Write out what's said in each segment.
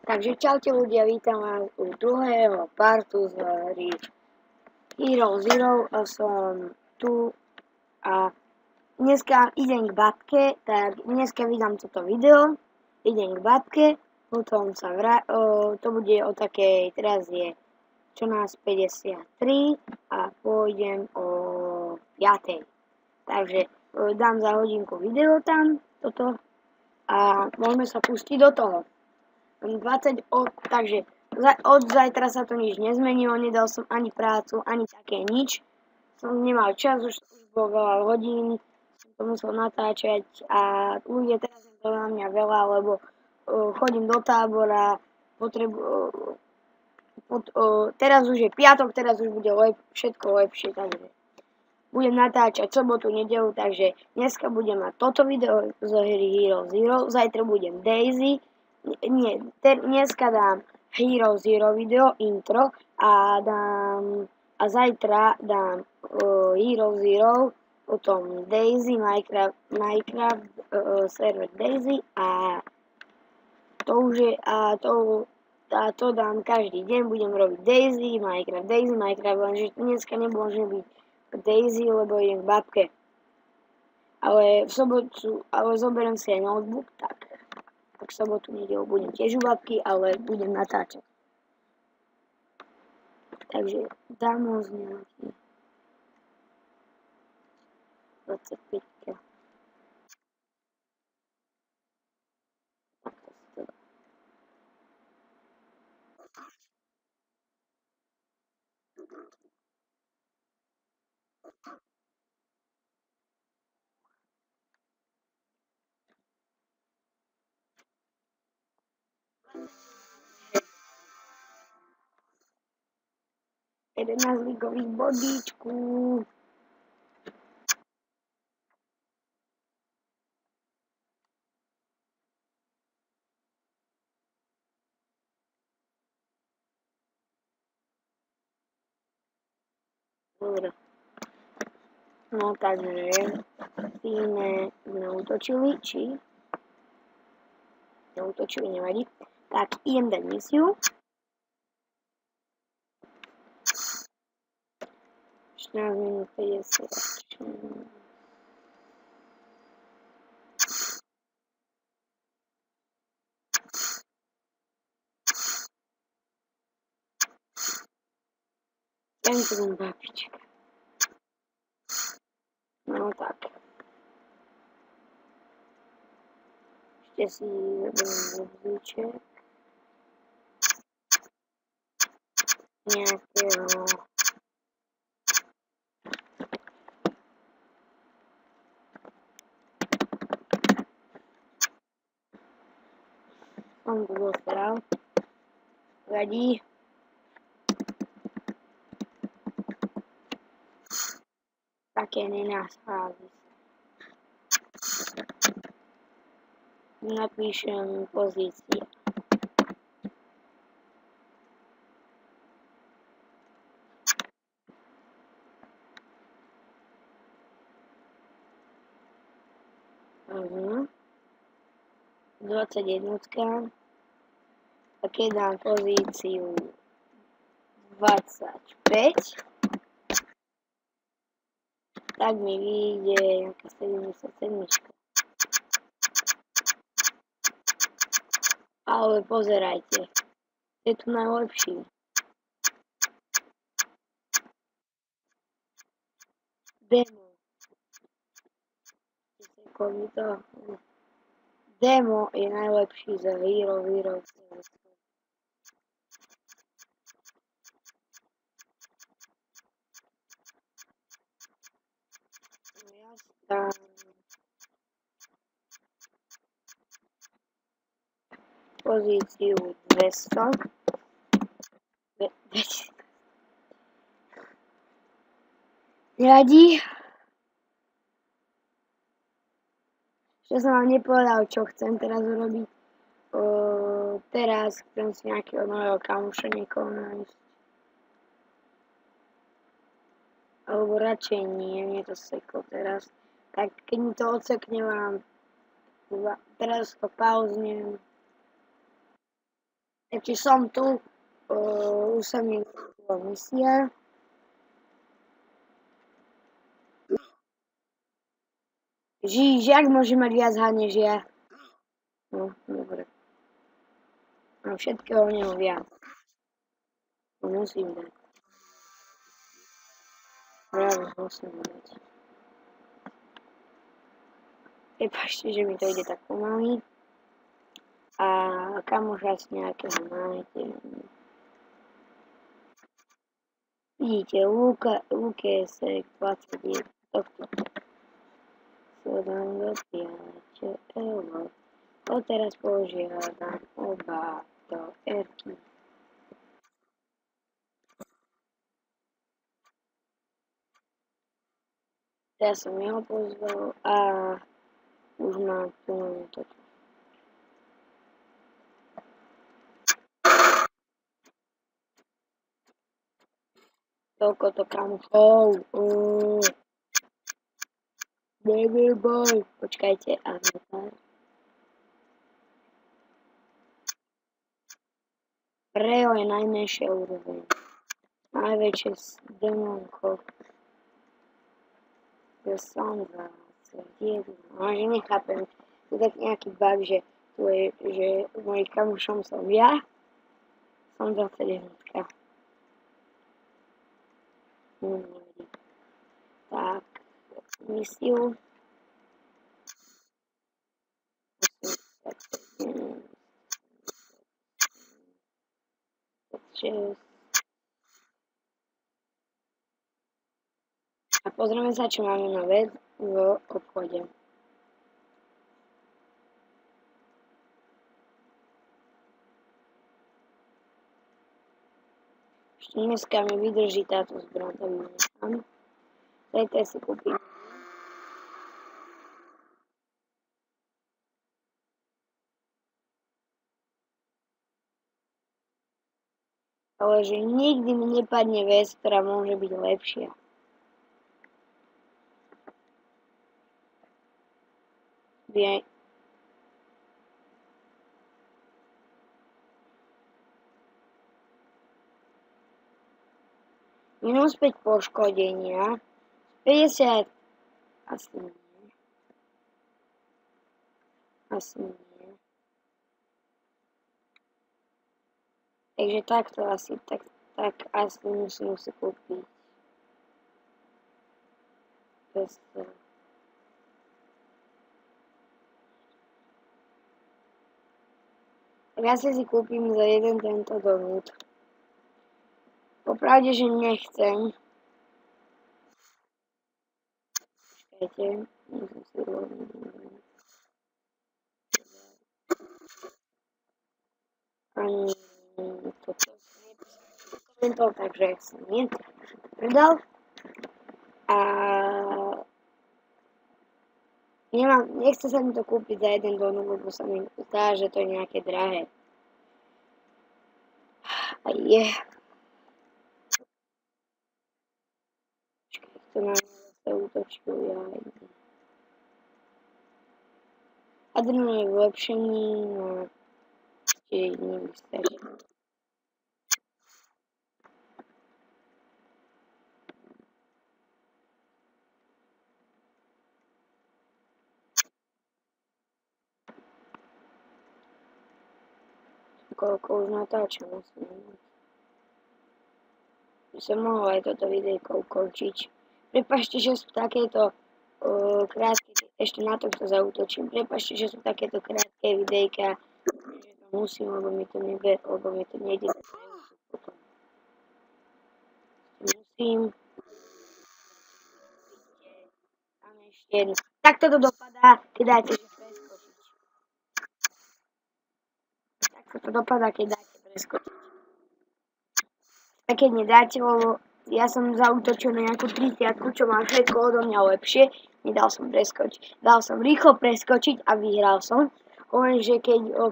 Takže čaute ľudia, vítam vás u druhého partu z hry Hero Zero. Som tu a dneska idem k babke, tak dneska vydám toto video. Idem k babke, potom to bude o takej, teraz je 14:53 a pôjdem o 5. Takže dám za hodinku video tam, toto, a môžeme sa pustiť do toho. 20, takže od zajtra sa to nič nezmenilo, nedal som ani prácu, ani také nič. Som nemal čas, už bolo veľa hodín, som to musel natáčať a ľudia teraz je to na mňa veľa, lebo chodím do tábora, teraz už je piatok, teraz už bude všetko lepšie, takže budem natáčať sobotu, nedelu, takže dneska budem mať toto video z hry Hero Zero, zajtra budem Daisy. Dneska dám Hero Zero video, intro a zajtra dám Hero Zero, potom Daisy, Minecraft server Daisy a to dám každý deň, budem robiť Daisy, Minecraft, lenže dneska nemôže byť Daisy, lebo idem k babke. Ale v sobotu, zoberiem si aj notebook, tak v sobotu, nedelu budem tiež u babky, ale budem natáčať. Takže dám ho z nejaký 25. Jedenásť ligových bodíčku. Dobre. No takže sme útočili, či? Neútočili, nevadí. Tak idem dať misiu. 14 minút 50. Centrum babička. No tak. Ešte si zaberiem vozíček. Nejakého som to dostal. Vadí. Také nenaschází sa. Napíšem pozícia. Uh-huh. 21. A keď dám pozíciu 25, tak mi vyjde nejaká 77. Ale pozerajte, je tu najlepší. Demo je najlepší za Hero Zero. Pozíciu 200. Nevadí. Že som vám nepovedal, čo chcem teraz urobiť. Teraz chcem si nejakého nového kamoša, niekoho nájsť. Alebo radšej nie, mne to seklo teraz. Tak keď mi to odsekne, vám teraz to pauznem. Takže som tu, už sa mi vytvorila misia. Jak môže mať viac H než ja? No, dobre. Mám všetkého o neho viac. To musím dať. Práve musím dať. Prepačte, že mi to ide tak pomaly. A kamoša z nejakého nájdete. Vidíte, Lukesek 21 tohto. Sledám do 5 eur. To teraz požiadam oba do Erky. Teraz som jeho pozval a už mám tu toto. Toľko to kamošov. Baby boy. Počkajte, avatar. Preo je najmenšia úroveň. Najväčšie demonko. Je Sandra. Že nechápem. Je tak nejaký bug, že tu je, že mojím kamošom som ja. Som 21. Tak, misiu. 6. A pozrieme sa, čo máme na vec v obchode. Ešte dneska mi vydrží táto zbraň, to mi nechám. Zajtra si kúpim. Ale že nikdy mi nepadne vec, ktorá môže byť lepšia. Minus 5 poškodenia. 50. Asi nie. Asi nie. Takže takto asi, tak asi musím si kúpiť. Tak asi si kúpim za jeden tento donut. Popravde, že nechcem. Počkajte, musím si robiť. Ani toto komentol, takže som nie predal. A nechce sa mi to kúpiť za jeden donut, lebo sa mi zdá, že to je nejaké drahé. A je. To na mňa zase útočil, ja. Adrenalin je vylepšený na 4 dní vystačí. Koľko už natáčam, by som mohol aj toto videjko ukončiť. Prepáčte, že sú takéto krátke, ešte na to, čo zaútočím. Prepáčte, že sú takéto krátke videjka, že to musím, lebo mi to nejde potom. Musím. Máme ešte jednu. Takto to dopadá, keď dáte, že preskočiť. Takto to dopadá, keď dáte preskočiť. A keď nedáte, lebo ja som zaútočil na nejakú 30, čo má všetko odo mňa lepšie, nedal som preskočiť. Dal som rýchlo preskočiť a vyhral som. Hovorím, že keď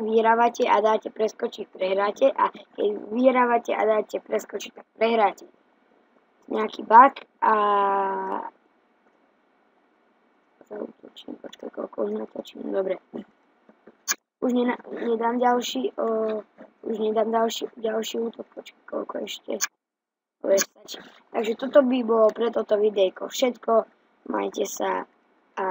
vyhrávate a dáte preskočiť, prehráte, a keď vyhrávate a dáte preskočiť, tak prehráte. Nejaký bug a zaútočím, počkaj, koľko už natočím, dobre. nedám ďalší útok, počkaj, koľko ešte. Takže toto by bolo pre toto videjko všetko. Majte sa a